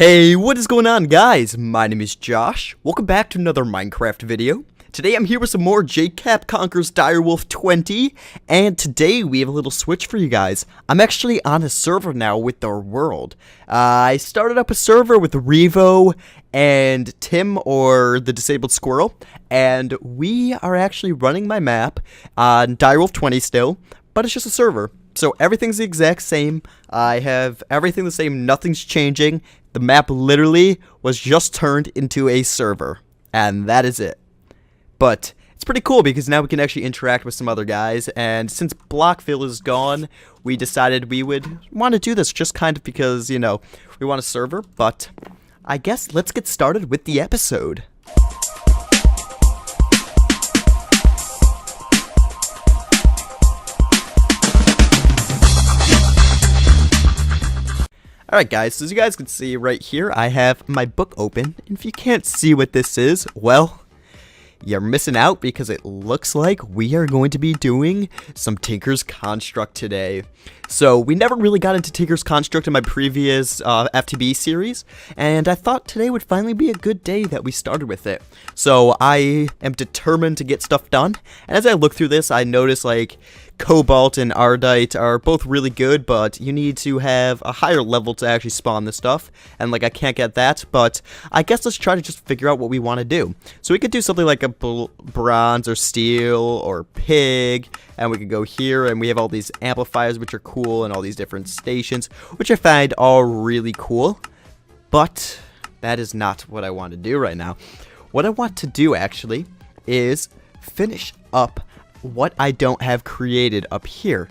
Hey, what is going on, guys? My name is Josh. Welcome back to another Minecraft video. Today I'm here with some more JKap conquers DW20, and today we have a little switch for you guys. I'm actually on a server now with our world. I started up a server with Revo and Tim, or the Disabled Squirrel, and we are actually running my map on DW20 still, but it's just a server. So everything's the exact same. I have everything the same, nothing's changing. The map literally was just turned into a server, and that is it. But it's pretty cool because now we can actually interact with some other guys, and since Blockville is gone, we decided we would want to do this just kind of because, you know, we want a server. But I guess let's get started with the episode. Alright guys, so as you guys can see right here, I have my book open, and if you can't see what this is, well, you're missing out because it looks like we are going to be doing some Tinker's Construct today. So we never really got into Tinker's Construct in my previous FTB series, and I thought today would finally be a good day that we started with it. So I am determined to get stuff done, and as I look through this, I notice like Cobalt and Ardite are both really good, but you need to have a higher level to actually spawn this stuff, and like I can't get that, but I guess let's try to just figure out what we want to do. So we could do something like a bronze or steel or pig, and we could go here, and we have all these amplifiers which are cool, and all these different stations, which I find all really cool, but that is not what I want to do right now. What I want to do actually is finish up what I don't have created up here.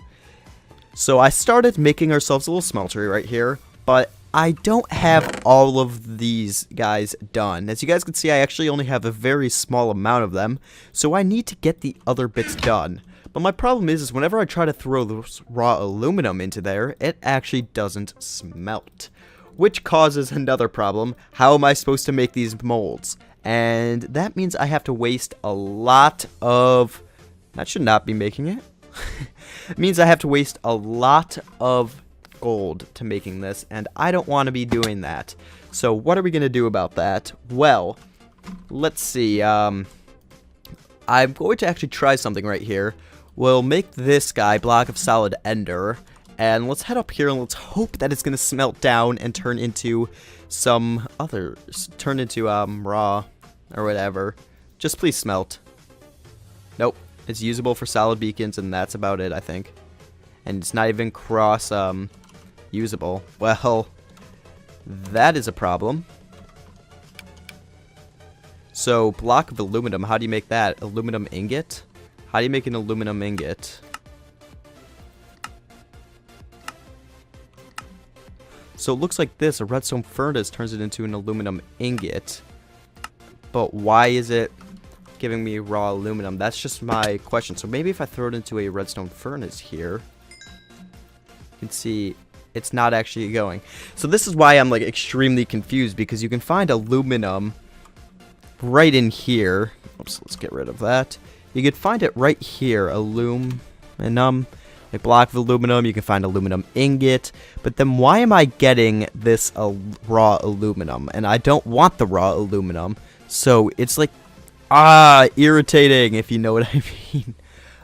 So I started making ourselves a little smeltery right here, but I don't have all of these guys done. As you guys can see, I actually only have a very small amount of them, so I need to get the other bits done. But my problem is whenever I try to throw the raw aluminum into there, it actually doesn't smelt, which causes another problem. How am I supposed to make these molds? And that means I have to waste a lot of... That should not be making it. It means I have to waste a lot of gold to making this, and I don't want to be doing that. So what are we going to do about that? Well, let's see. I'm going to actually try something right here. We'll make this guy block of solid ender, and let's head up here and let's hope that it's going to smelt down and turn into some other, raw or whatever. Just please smelt. Nope. It's usable for solid beacons, and that's about it, I think. And it's not even cross, usable. Well, that is a problem. So, block of aluminum, how do you make that? Aluminum ingot? How do you make an aluminum ingot? So it looks like this, a redstone furnace turns it into an aluminum ingot. But why is it giving me raw aluminum? That's just my question. So maybe if I throw it into a redstone furnace here, you can see it's not actually going. So this is why I'm like extremely confused, because you can find aluminum right in here. Oops, let's get rid of that. You could find it right here, aluminum, a block of aluminum. You can find aluminum ingot, but then why am I getting this raw aluminum? And I don't want the raw aluminum, so it's like irritating, if you know what I mean.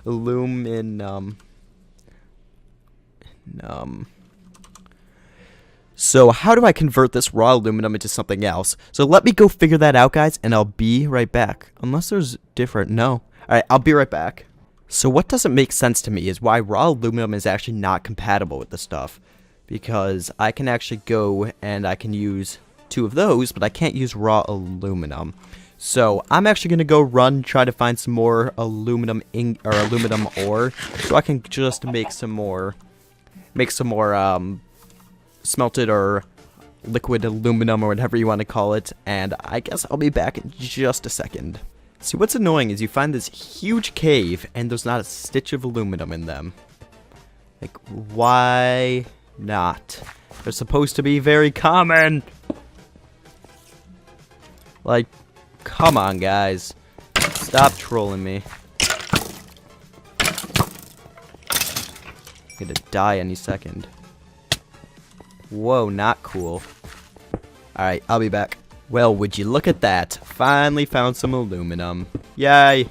Aluminum. So how do I convert this raw aluminum into something else? So let me go figure that out, guys, and I'll be right back. Unless there's different, no. Alright, I'll be right back. So what doesn't make sense to me is why raw aluminum is actually not compatible with this stuff. Because I can actually go and I can use 2 of those, but I can't use raw aluminum. So I'm actually gonna go try to find some more aluminum ore, so I can just make some more smelted or liquid aluminum, or whatever you want to call it. And I guess I'll be back in just a second. See, what's annoying is you find this huge cave and there's not a stitch of aluminum in them. Like, why not? They're supposed to be very common. Like, come on, guys. Stop trolling me. I'm gonna die any second. Whoa, not cool. Alright, I'll be back. Well, would you look at that? Finally found some aluminum. Yay!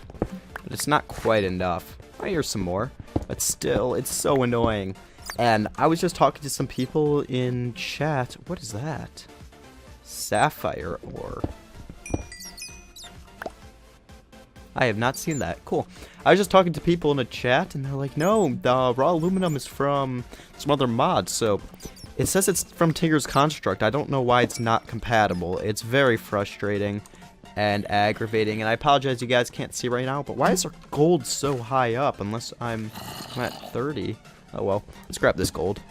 But it's not quite enough. I hear some more. But still, it's so annoying. And I was just talking to some people in chat. What is that? Sapphire ore. I have not seen that. Cool. I was just talking to people in a chat, and they're like, no, the raw aluminum is from some other mod, so it says it's from Tinker's Construct. I don't know why it's not compatible. It's very frustrating and aggravating, and I apologize you guys can't see right now, but why is our gold so high up unless I'm at 30? Oh well, let's grab this gold.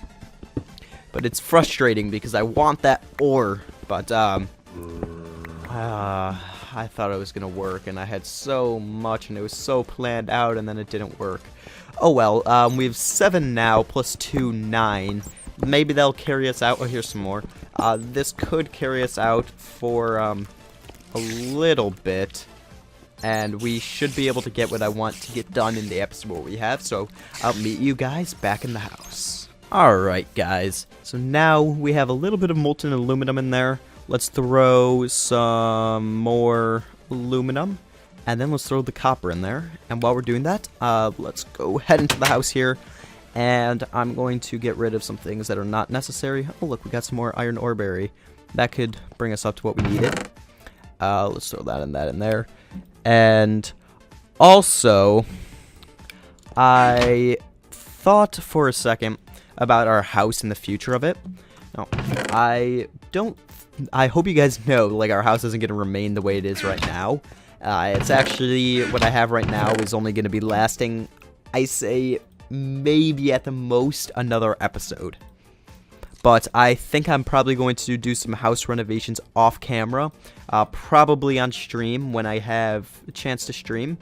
But it's frustrating because I want that ore, but I thought it was gonna work, and I had so much, and it was so planned out, and then it didn't work. Oh well, we have 7 now, plus 2, 9. Maybe they'll carry us out. Oh, here's some more. This could carry us out for a little bit, and we should be able to get what I want to get done in the episode what we have, so I'll meet you guys back in the house. Alright guys, so now we have a little bit of molten aluminum in there. Let's throw some more aluminum, and then let's throw the copper in there. And while we're doing that, let's go head into the house here, and I'm going to get rid of some things that are not necessary. Oh look, we got some more iron ore berry. That could bring us up to what we needed. Let's throw that in there. And also, I thought for a second about our house and the future of it. No, I hope you guys know, like, our house isn't going to remain the way it is right now. It's actually, what I have right now is only going to be lasting, I say, maybe at the most another episode. But I think I'm probably going to do some house renovations off camera, probably on stream when I have a chance to stream,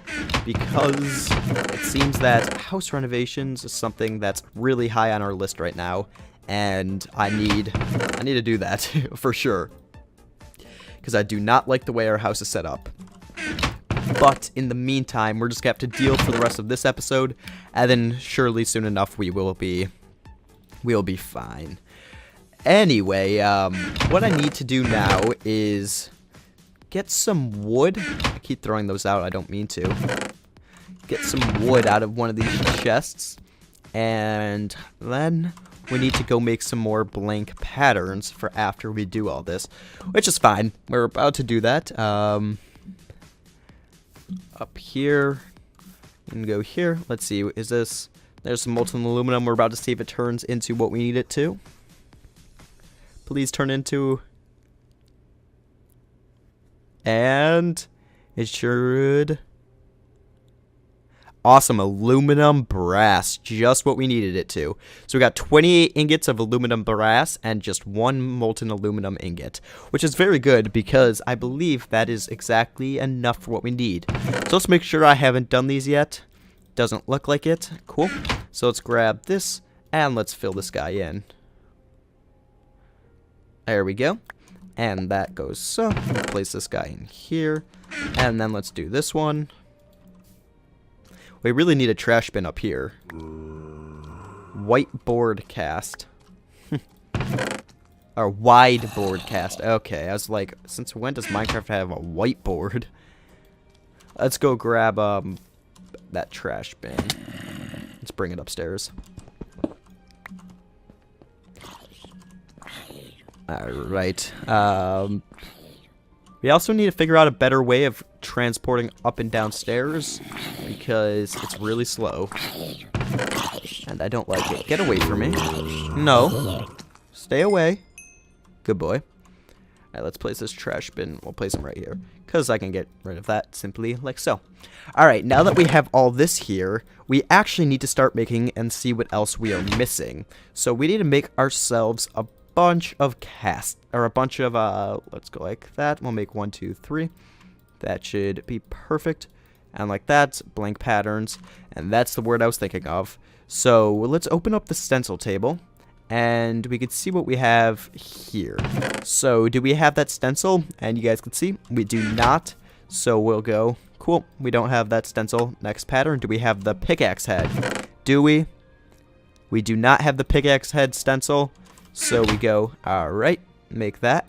because it seems that house renovations is something that's really high on our list right now. And I need to do that for sure, because I do not like the way our house is set up. But in the meantime, we're just gonna have to deal for the rest of this episode, and then surely soon enough we'll be fine. Anyway, what I need to do now is get some wood. I keep throwing those out. I don't mean to. Get some wood out of one of these chests, and then we need to go make some more blank patterns for after we do all this, which is fine. We're about to do that. Up here, we can go here. Let's see, is this, there's some molten aluminum. We're about to see if it turns into what we need it to. Please turn into, and it should. Awesome, aluminum brass, just what we needed it to. So we got 28 ingots of aluminum brass and just 1 molten aluminum ingot, which is very good because I believe that is exactly enough for what we need. So let's make sure I haven't done these yet. Doesn't look like it. Cool. So let's grab this and let's fill this guy in. There we go. And that goes so. Place this guy in here. And then let's do this one. We really need a trash bin up here. Whiteboard cast. Or wide board cast. Okay, I was like, since when does Minecraft have a whiteboard? Let's go grab that trash bin. Let's bring it upstairs. Alright. We also need to figure out a better way of transporting up and down stairs, because it's really slow. And I don't like it. Get away from me. No. Stay away. Good boy. Alright, let's place this trash bin. We'll place him right here, because I can get rid of that simply like so. Alright, now that we have all this here, we actually need to start making and see what else we are missing. So we need to make ourselves a bunch of casts, or a bunch of, let's go like that. We'll make 1, 2, 3. That should be perfect. And like that, blank patterns. And that's the word I was thinking of. So let's open up the stencil table, and we can see what we have here. So do we have that stencil? And you guys can see we do not. So we'll go, cool, we don't have that stencil. Next pattern, do we have the pickaxe head? Do we? We do not have the pickaxe head stencil. So we go, alright, make that.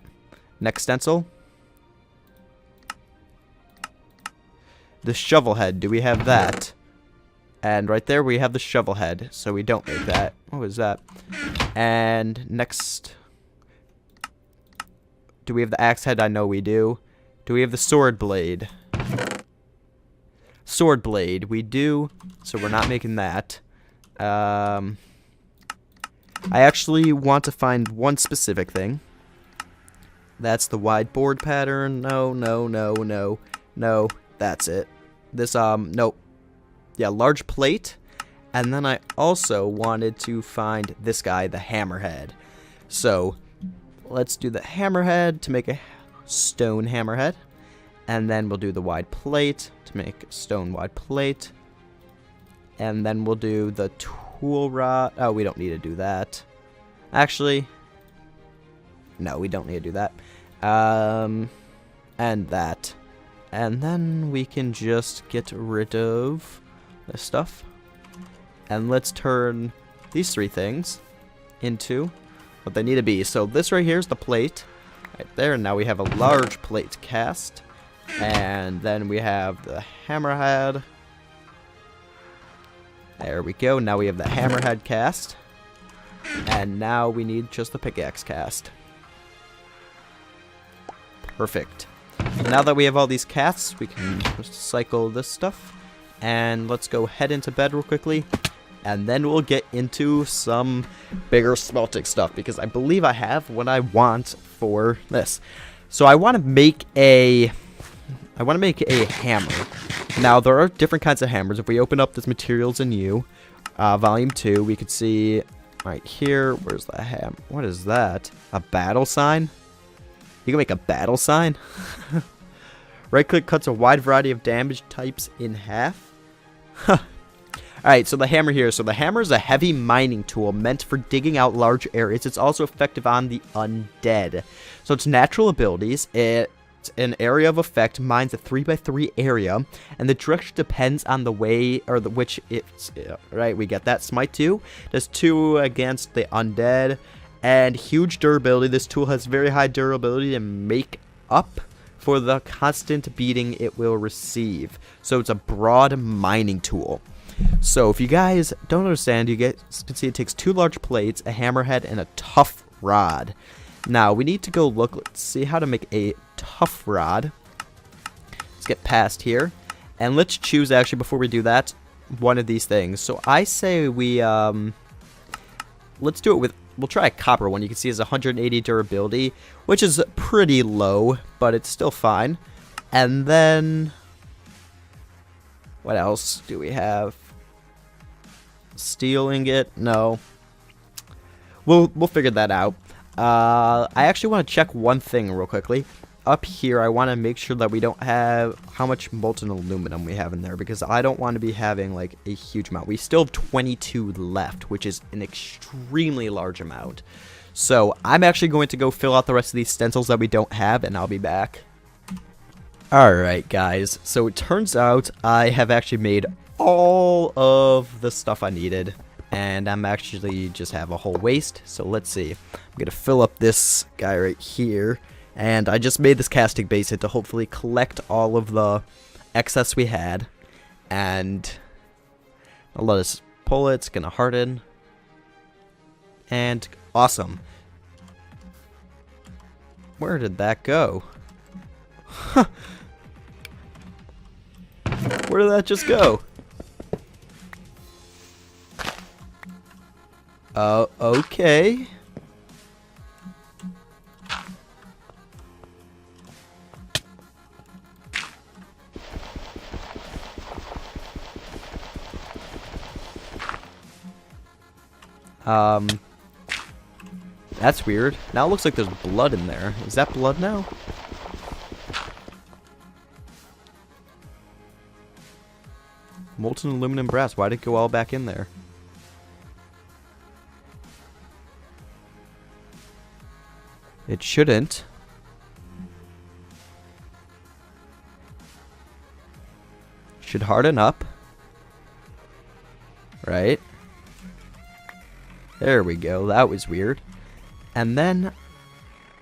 Next stencil. The shovel head. Do we have that? And right there we have the shovel head. So we don't make that. What was that? And next. Do we have the axe head? I know we do. Do we have the sword blade? Sword blade. We do. So we're not making that. I actually want to find one specific thing. That's the wide board pattern. No, no, no, no. No, that's it. This, nope. Yeah, large plate. And then I also wanted to find this guy, the hammerhead. So, let's do the hammerhead to make a stone hammerhead. And then we'll do the wide plate to make a stone wide plate. And then we'll do the tool rod. Oh, we don't need to do that. Actually, no, we don't need to do that. And that. And then we can just get rid of this stuff. And let's turn these three things into what they need to be. So this right here is the plate. Right there. Now we have a large plate cast. And then we have the hammerhead. There we go. Now we have the hammerhead cast. And now we need just the pickaxe cast. Perfect. Now that we have all these casts, we can cycle this stuff. And let's go head into bed real quickly. And then we'll get into some bigger smelting stuff, because I believe I have what I want for this. So I want to make a hammer. Now there are different kinds of hammers. If we open up this Materials in You, Volume 2, we could see right here. Where's the ham? What is that? A battle sign? You can make a battle sign? Right click cuts a wide variety of damage types in half. Alright, so the hammer here. So the hammer is a heavy mining tool meant for digging out large areas. It's also effective on the undead. So its natural abilities, it's an area of effect, mines a 3x3 area, and the direction depends on the way, or which it's, right, we get that. Smite 2 does 2 against the undead, and huge durability. This tool has very high durability to make up for the constant beating it will receive. So it's a broad mining tool. So if you guys don't understand, you can see it takes 2 large plates, a hammerhead, and a tough rod. Now we need to go look. Let's see how to make a tough rod. Let's get past here, and let's choose, actually, before we do that, one of these things. So I say we let's do it with, we'll try a copper one. You can see it's 180 durability, which is pretty low, but it's still fine. And then what else do we have? Steel ingot? No. We'll figure that out. I actually want to check one thing real quickly. Up here, I want to make sure that we don't have how much molten aluminum we have in there, because I don't want to be having like a huge amount. We still have 22 left, which is an extremely large amount. So I'm actually going to go fill out the rest of these stencils that we don't have, and I'll be back. Alright guys, so it turns out I have actually made all of the stuff I needed, and I'm actually just have a whole waste. So let's see. I'm going to fill up this guy right here, and I just made this casting basin to hopefully collect all of the excess we had, and I'll let us pull it. It's going to harden, and awesome. Where did that go? Huh. Where did that just go? Okay. That's weird. Now it looks like there's blood in there. Is that blood now? Molten aluminum brass. Why did it go all back in there? It shouldn't. Should harden up. Right? There we go. That was weird. And then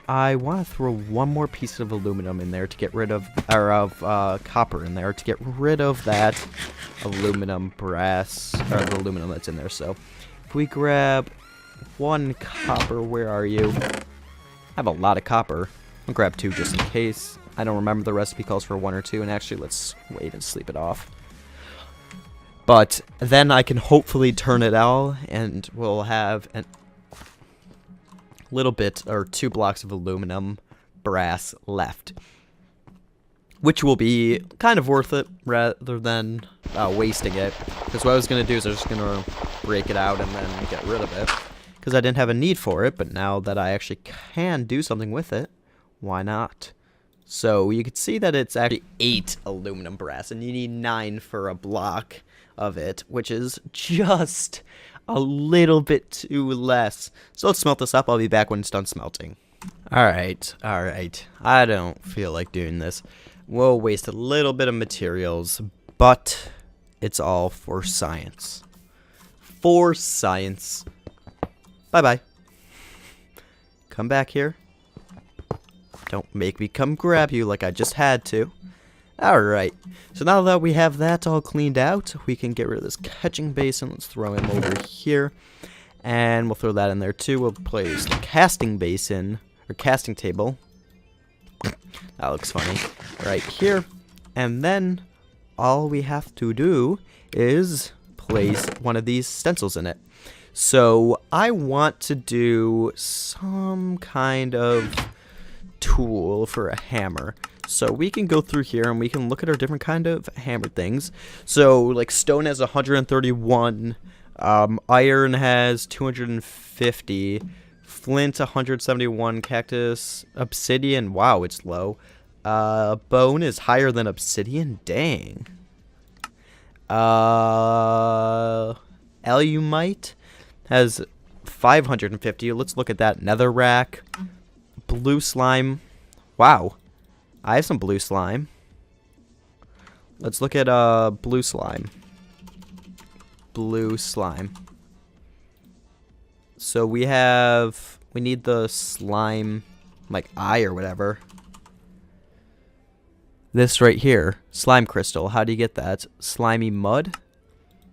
I want to throw one more piece of aluminum in there to get rid of, or of copper in there to get rid of that aluminum brass, or the aluminum that's in there. So if we grab one copper, where are you? I have a lot of copper. I'll grab 2 just in case. I don't remember, the recipe calls for 1 or 2, and actually let's wait and sleep it off. But then I can hopefully turn it all, and we'll have a little bit, or 2 blocks of aluminum brass left, which will be kind of worth it rather than wasting it. Because what I was going to do is I was just going to break it out and then get rid of it, because I didn't have a need for it. But now that I actually can do something with it, why not? So you can see that it's actually 8 aluminum brass, and you need 9 for a block of it, which is just a little bit too less. So let's smelt this up. I'll be back when it's done smelting. Alright. I don't feel like doing this. We'll waste a little bit of materials, but it's all for science. For science. Bye-bye. Come back here. Don't make me come grab you like I just had to. Alright, so now that we have that all cleaned out, we can get rid of this catching basin. Let's throw him over here. And we'll throw that in there too. We'll place the casting basin, or casting table. That looks funny. Right here. And then all we have to do is place one of these stencils in it. So I want to do some kind of tool for a hammer. So we can go through here and we can look at our different kind of hammer things. So like stone has 131, iron has 250, flint 171, cactus, obsidian, wow, it's low. Bone is higher than obsidian, dang. Alumite has 550. Let's look at that. Netherrack, blue slime. Wow, I have some blue slime. Let's look at blue slime. Blue slime. So we need the slime, like eye or whatever. This right here, slime crystal. How do you get that? Slimy mud?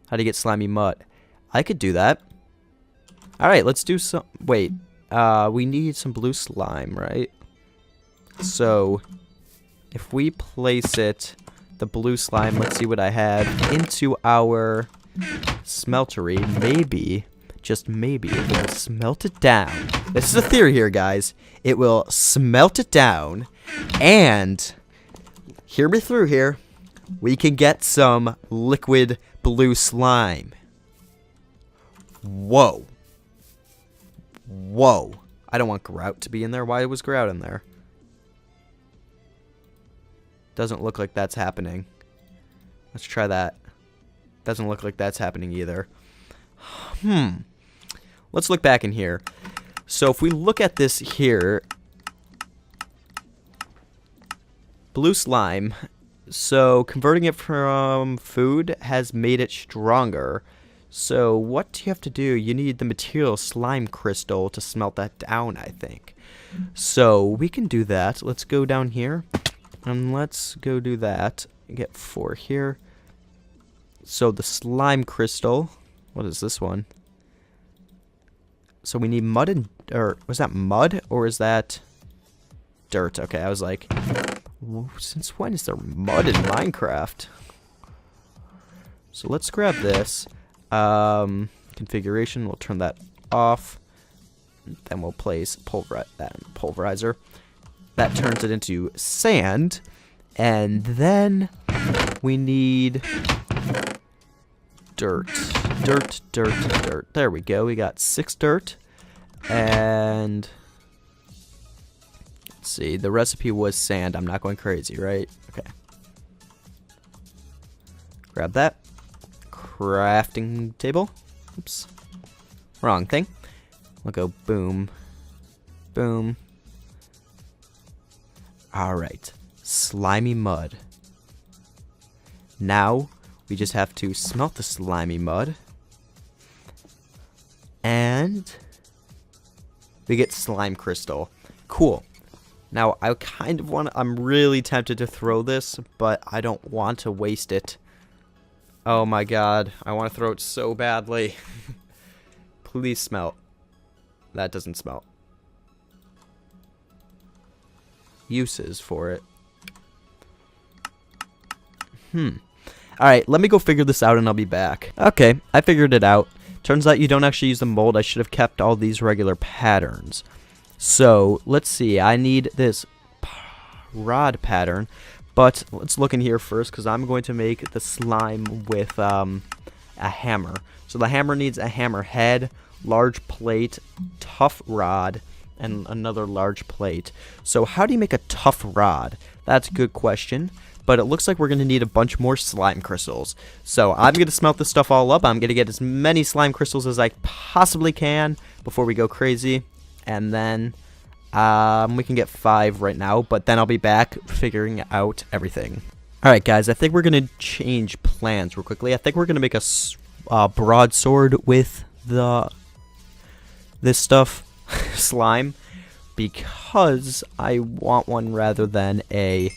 How do you get slimy mud? I could do that. Alright, let's do some... Wait. We need some blue slime, right? So, if we place it, the blue slime, let's see what I have, into our smeltery, maybe, just maybe, it will smelt it down. This is a theory here, guys. It will smelt it down, and... hear me through here. We can get some liquid blue slime. Whoa. Whoa. I don't want grout to be in there. Why was grout in there? Doesn't look like that's happening. Let's try that. Doesn't look like that's happening either. Let's look back in here. So if we look at this here... blue slime, so converting it from food has made it stronger. So what do you have to do? You need the material slime crystal to smelt that down, I think. So we can do that. Let's go down here and let's go do that. Get 4 here. So the slime crystal, what is this one? So we need mud and, or was that mud or is that dirt? Okay, I was like, since when is there mud in Minecraft? So let's grab this. Configuration, we'll turn that off. Then we'll place pulverizer. That turns it into sand. And then we need dirt. Dirt. There we go. We got 6 dirt. And... let's see, the recipe was sand. I'm not going crazy, right? Okay. Grab that. Crafting table. Oops. Wrong thing. We'll go boom. Boom. Alright. Slimy mud. Now, we just have to smelt the slimy mud. And... we get slime crystal. Cool. Now, I kind of want to... I'm really tempted to throw this, but I don't want to waste it. Oh my god. I want to throw it so badly. Please smelt. That doesn't smelt. Uses for it. Alright, let me go figure this out and I'll be back. Okay, I figured it out. Turns out you don't actually use the mold. I should have kept all these regular patterns. So, let's see. I need this rod pattern. But let's look in here first because I'm going to make the slime with a hammer. So the hammer needs a hammer head, large plate, tough rod, and another large plate. So how do you make a tough rod? That's a good question. But it looks like we're going to need a bunch more slime crystals. So I'm going to smelt this stuff all up. I'm going to get as many slime crystals as I possibly can before we go crazy. And then we can get 5 right now. But then I'll be back figuring out everything. Alright guys, I think we're going to change plans real quickly. I think we're going to make a broadsword with this stuff, slime. Because I want one rather than I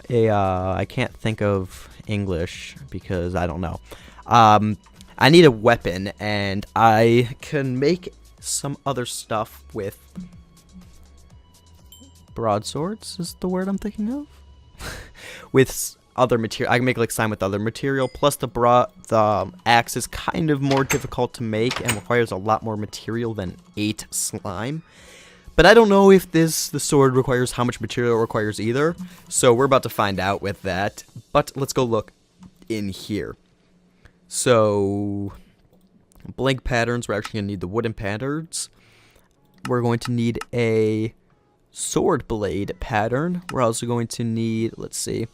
can't think of English because I don't know. I need a weapon, and I can make some other stuff with broadswords is the word I'm thinking of. With other material, I can make like slime with other material. Plus the axe is kind of more difficult to make and requires a lot more material than 8 slime. But I don't know if the sword requires how much material it requires either. So we're about to find out with that. But let's go look in here. So, blank patterns. We're actually going to need the wooden patterns. We're going to need a sword blade pattern. We're also going to need, let's see,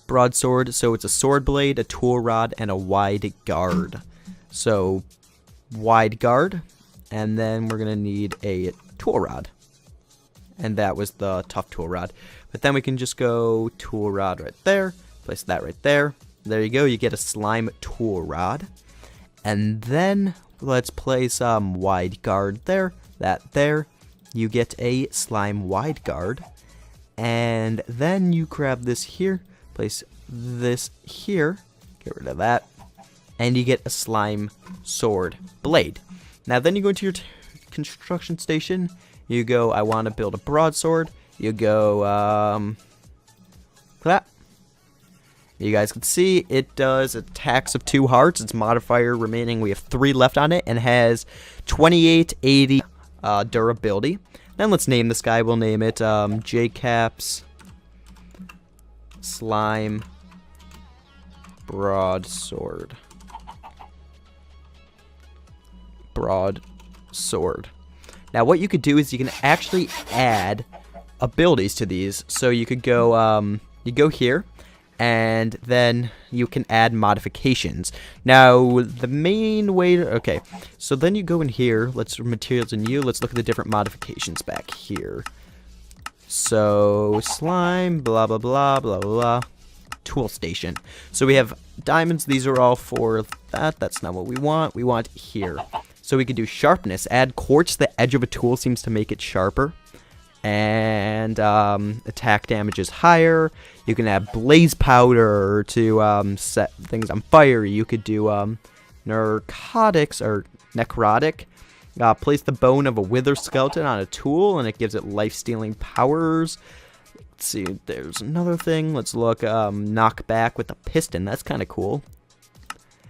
broadsword. So it's a sword blade, a tool rod, and a wide guard. So, wide guard. And then we're going to need a tool rod. And that was the tough tool rod. But then we can just go tool rod right there. Place that right there. There you go. You get a slime tool rod. And then let's place wide guard there. That there. You get a slime wide guard. And then you grab this here. Place this here. Get rid of that. And you get a slime sword blade. Now then you go into your construction station, you go, I want to build a broadsword, you go, that. You guys can see it does attacks of 2 hearts, its modifier remaining, we have 3 left on it, and has 2880 durability. Then let's name this guy, we'll name it JKap's Slime Broadsword. Broadsword. Now what you could do is you can actually add abilities to these. So you could go you go here and then you can add modifications. Now the main way to, okay, so then you go in here, let's materials and let's look at the different modifications back here. So slime, blah blah blah blah blah, tool station. So we have diamonds, these are all for that's not what we want here. So we could do sharpness. Add quartz to the edge of a tool seems to make it sharper. And attack damage is higher. You can add blaze powder to set things on fire. You could do narcotics or necrotic. Place the bone of a wither skeleton on a tool and it gives it life-stealing powers. Let's see, there's another thing. Let's look. Knockback with a piston. That's kind of cool.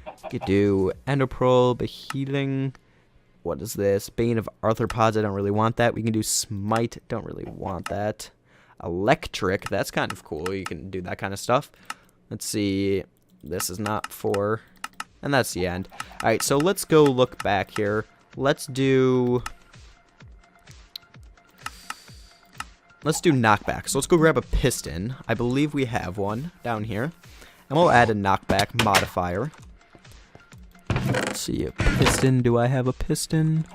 You could do endoprobe, healing. What is this? Bane of arthropods. I don't really want that. We can do smite. Don't really want that. Electric. That's kind of cool. You can do that kind of stuff. Let's see. This is not for... And that's the end. Alright, so let's go look back here. Let's do knockback. So let's go grab a piston. I believe we have one down here. And we'll add a knockback modifier. Let's see, a piston. Do I have a piston?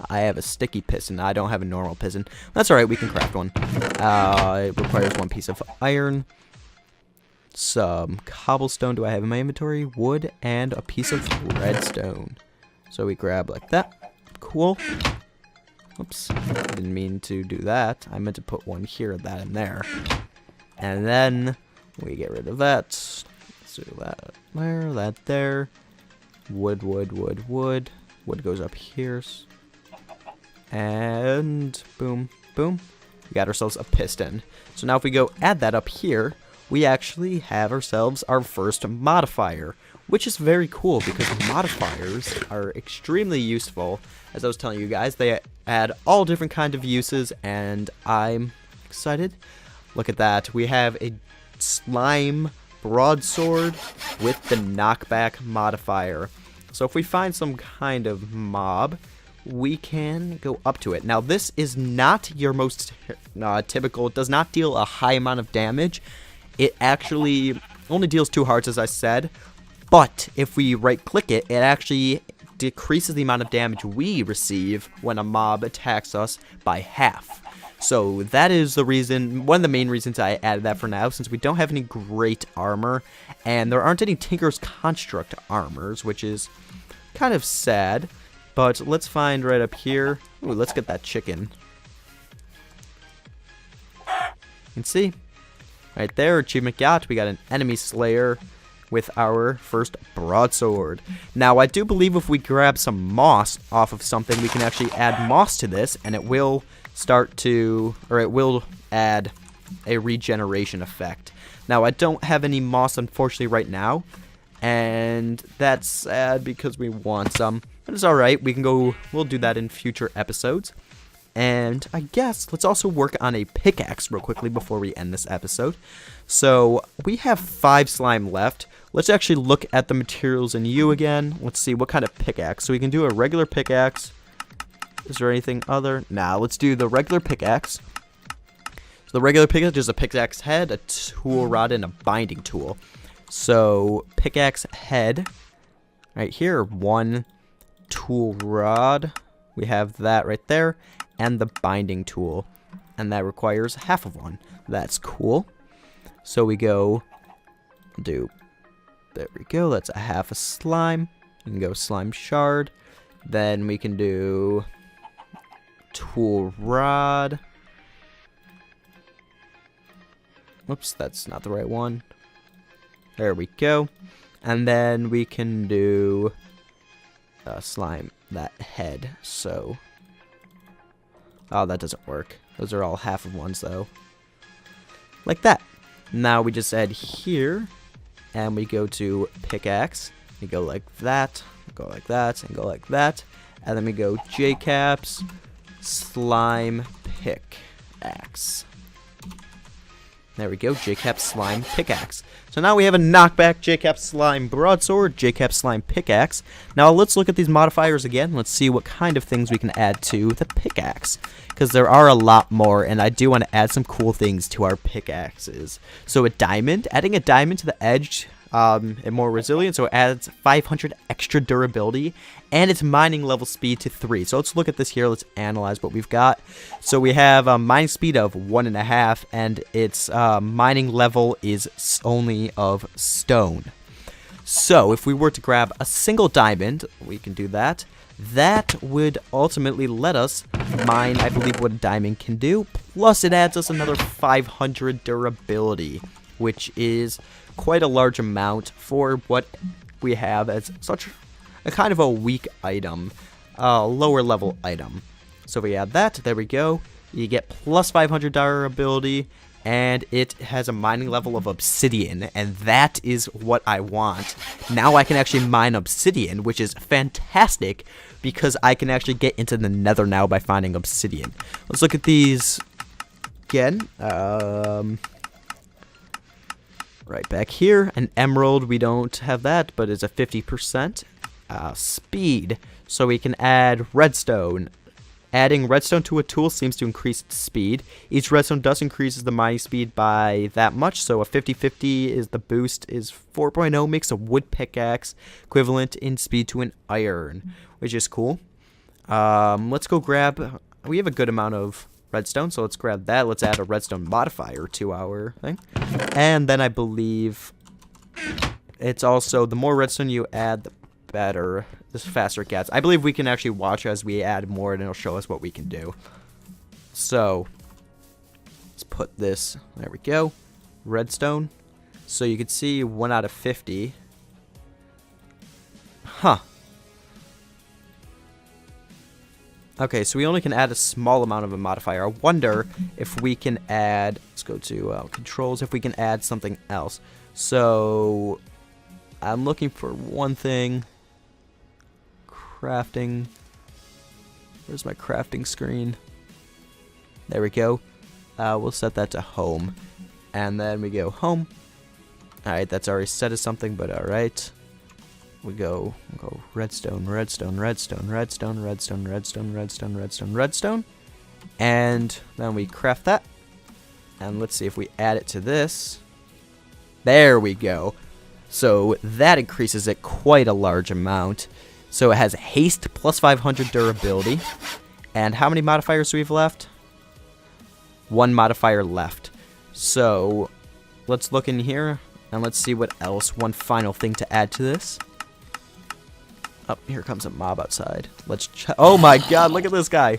I have a sticky piston. I don't have a normal piston. That's alright, we can craft one. It requires 1 piece of iron. Some cobblestone do I have in my inventory? Wood and a piece of redstone. So we grab like that. cool. Oops, didn't mean to do that. I meant to put one here, that in there. And then we get rid of that. Let's do that there, that there. Wood, wood, wood, wood. Wood goes up here. And boom, boom. We got ourselves a piston. So now if we go add that up here, we actually have ourselves our first modifier, which is very cool because modifiers are extremely useful. As I was telling you guys, they add all different kinds of uses, and I'm excited. Look at that. We have a slime broadsword with the knockback modifier. So if we find some kind of mob, we can go up to it. Now this is not your most typical. It does not deal a high amount of damage. It actually only deals 2 hearts, as I said. But if we right click it, it actually decreases the amount of damage we receive when a mob attacks us by half. So that is the reason, one of the main reasons I added that for now, since we don't have any great armor, and there aren't any Tinker's Construct armors, which is kind of sad. But let's find right up here. Ooh, let's get that chicken. You can see, right there, achievement got. We got an enemy slayer with our first broadsword. Now, I do believe if we grab some moss off of something, we can actually add moss to this, and it will start to, or it will add a regeneration effect. Now, I don't have any moss, unfortunately, right now, and that's sad because we want some. But it's alright, we'll do that in future episodes. And I guess let's also work on a pickaxe real quickly before we end this episode. So we have 5 slime left. Let's actually look at the materials in you again. Let's see what kind of pickaxe. So we can do a regular pickaxe. Is there anything other? Nah, let's do the regular pickaxe. So the regular pickaxe is a pickaxe head, a tool rod, and a binding tool. So pickaxe head, right here, 1 tool rod. We have that right there. And the binding tool, and that requires half of 1. That's cool. So we go there we go, that's a half a slime. You can go slime shard. Then we can do tool rod. Whoops, that's not the right one. There we go. And then we can do slime that head. So oh, that doesn't work. Those are all half of 1s, though. Like that. Now we just add here, and we go to pickaxe. We go like that, go like that, and go like that. And then we go JKap's slime pickaxe. There we go, JKap slime pickaxe. So now we have a knockback JKap slime broadsword, JKap slime pickaxe. Now let's look at these modifiers again. Let's see what kind of things we can add to the pickaxe, because there are a lot more, and I do want to add some cool things to our pickaxes. So a diamond, adding a diamond to the edge, and more resilient, so it adds 500 extra durability, and its mining level speed to 3. So let's look at this here. Let's analyze what we've got. So we have a mining speed of 1.5, and its mining level is only of stone. So if we were to grab a single diamond, we can do that. That would ultimately let us mine, I believe, what a diamond can do. Plus, it adds us another 500 durability, which is quite a large amount for what we have as such a kind of a weak item, lower level item. So if we add that, there we go. You get plus 500 durability, and it has a mining level of obsidian, and that is what I want. Now I can actually mine obsidian, which is fantastic because I can actually get into the nether now by finding obsidian. Let's look at these again. Right back here, an emerald, we don't have that, but it's a 50% speed, so we can add redstone. Adding redstone to a tool seems to increase its speed. Each redstone does increases the mining speed by that much, so a 50-50 is the boost is 4.0, makes a wood pickaxe equivalent in speed to an iron, which is cool. Let's go grab, we have a good amount of redstone, so let's grab that. Let's add a redstone modifier to our thing. And then I believe it's also, the more redstone you add, the better, the faster it gets. I believe we can actually watch as we add more, and it'll show us what we can do. So, let's put this, there we go, redstone. So you can see 1 out of 50. Huh. Okay, so we only can add a small amount of a modifier. I wonder if we can add, let's go to controls, if we can add something else. So, I'm looking for one thing. Crafting. Where's my crafting screen? There we go. We'll set that to home. And then we go home. Alright, that's already set as something, but alright. We'll go redstone, redstone, redstone, redstone, redstone, redstone, redstone, redstone, redstone. And then we craft that. And let's see if we add it to this. There we go. So that increases it quite a large amount. So it has haste plus 500 durability. And how many modifiers do we have left? 1 modifier left. So let's look in here and let's see what else. One final thing to add to this. Oh, here comes a mob outside. Let's check. Oh my god, look at this guy.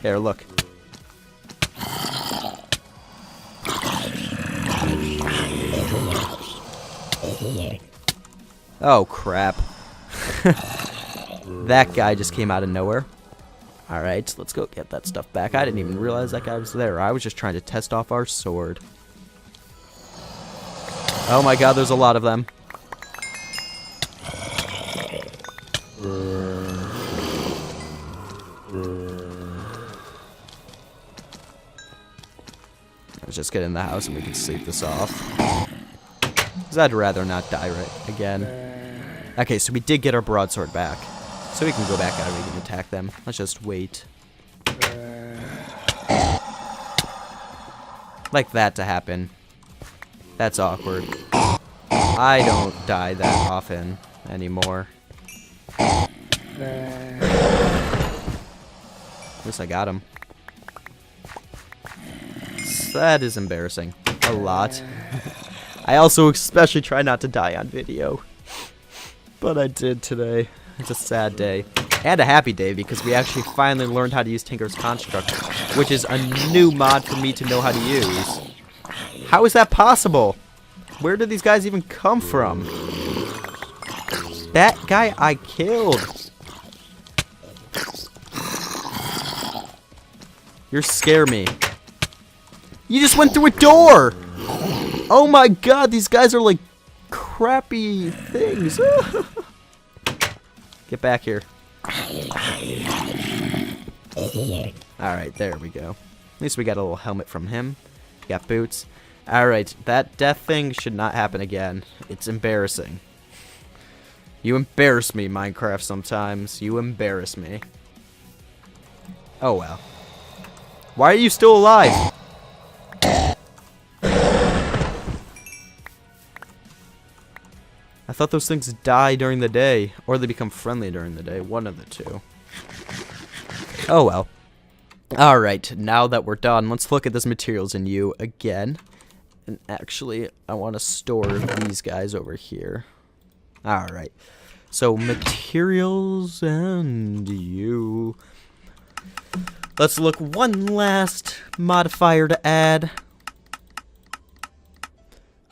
There, look. Oh, crap. That guy just came out of nowhere. Alright, let's go get that stuff back. I didn't even realize that guy was there. I was just trying to test off our sword. Oh my god, there's a lot of them. Let's just get in the house and we can sleep this off. Because I'd rather not die right again. Okay, so we did get our broadsword back. So we can go back out and we can attack them. Let's just wait. Like that to happen. That's awkward. I don't die that often anymore. At least I got him. So that is embarrassing. A lot. I also especially try not to die on video. But I did today. It's a sad day. And a happy day because we actually finally learned how to use Tinker's Construct, which is a new mod for me to know how to use. How is that possible? Where did these guys even come from? That guy I killed. You scare me. You just went through a door! Oh my god, these guys are like crappy things. Get back here. Alright, there we go. At least we got a little helmet from him. Got boots. Alright, that death thing should not happen again. It's embarrassing. You embarrass me, Minecraft, sometimes. You embarrass me. Oh well. Why are you still alive? I thought those things die during the day, or they become friendly during the day. One of the two. Oh well. Alright, now that we're done, let's look at this materials in you again. And actually, I want to store these guys over here. Alright. So, materials and you. Let's look one last modifier to add.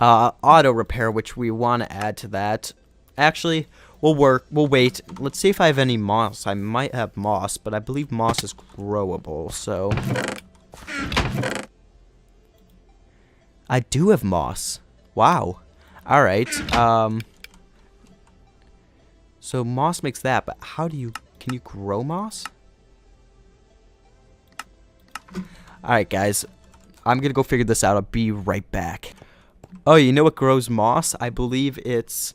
Auto repair, which we want to add to that. Actually, we'll wait. Let's see if I have any moss. I might have moss, but I believe moss is growable, so. I do have moss. Wow. Alright, so moss makes that, but can you grow moss? Alright, guys. I'm gonna go figure this out. I'll be right back. Oh, you know what grows moss? I believe it's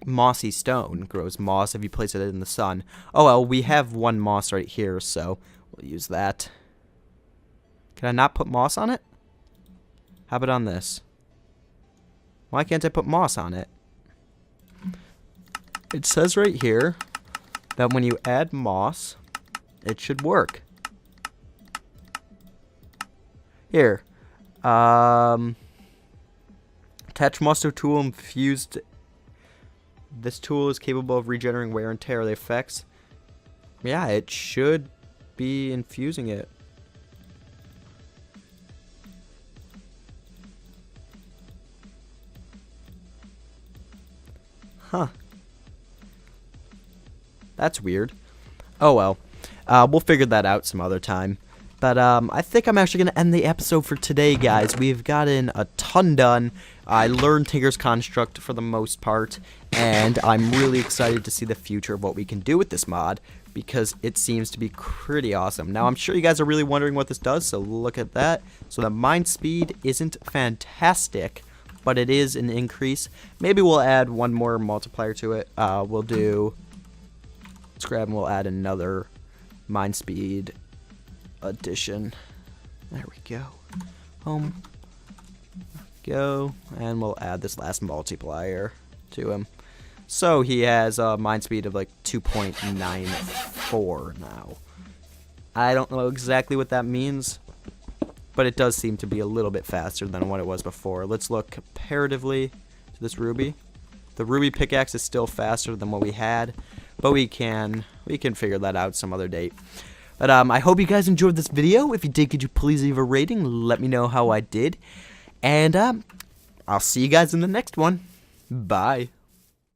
mossy stone grows moss if you place it in the sun. Oh, well, we have one moss right here, so we'll use that. Can I not put moss on it? How about on this? Why can't I put moss on it? It says right here that when you add moss, it should work. Here. Attach moss to a tool infused This tool is capable of regenerating wear and tear the effects. Yeah, it should be infusing it. Huh. That's weird. Oh well. We'll figure that out some other time. But I think I'm actually going to end the episode for today, guys. We've gotten a ton done. I learned Tinker's Construct for the most part, and I'm really excited to see the future of what we can do with this mod, because it seems to be pretty awesome. Now, I'm sure you guys are really wondering what this does, so look at that. So the mind speed isn't fantastic, but it is an increase. Maybe we'll add one more multiplier to it. We'll do... Let's grab and we'll add another mind speed addition. There we go. Go, and we'll add this last multiplier to him. So he has a mind speed of like 2.94 now. I don't know exactly what that means, but it does seem to be a little bit faster than what it was before. Let's look comparatively to this ruby. The ruby pickaxe is still faster than what we had, but we can figure that out some other date. But I hope you guys enjoyed this video. If you did, could you please leave a rating? Let me know how I did. And I'll see you guys in the next one. Bye.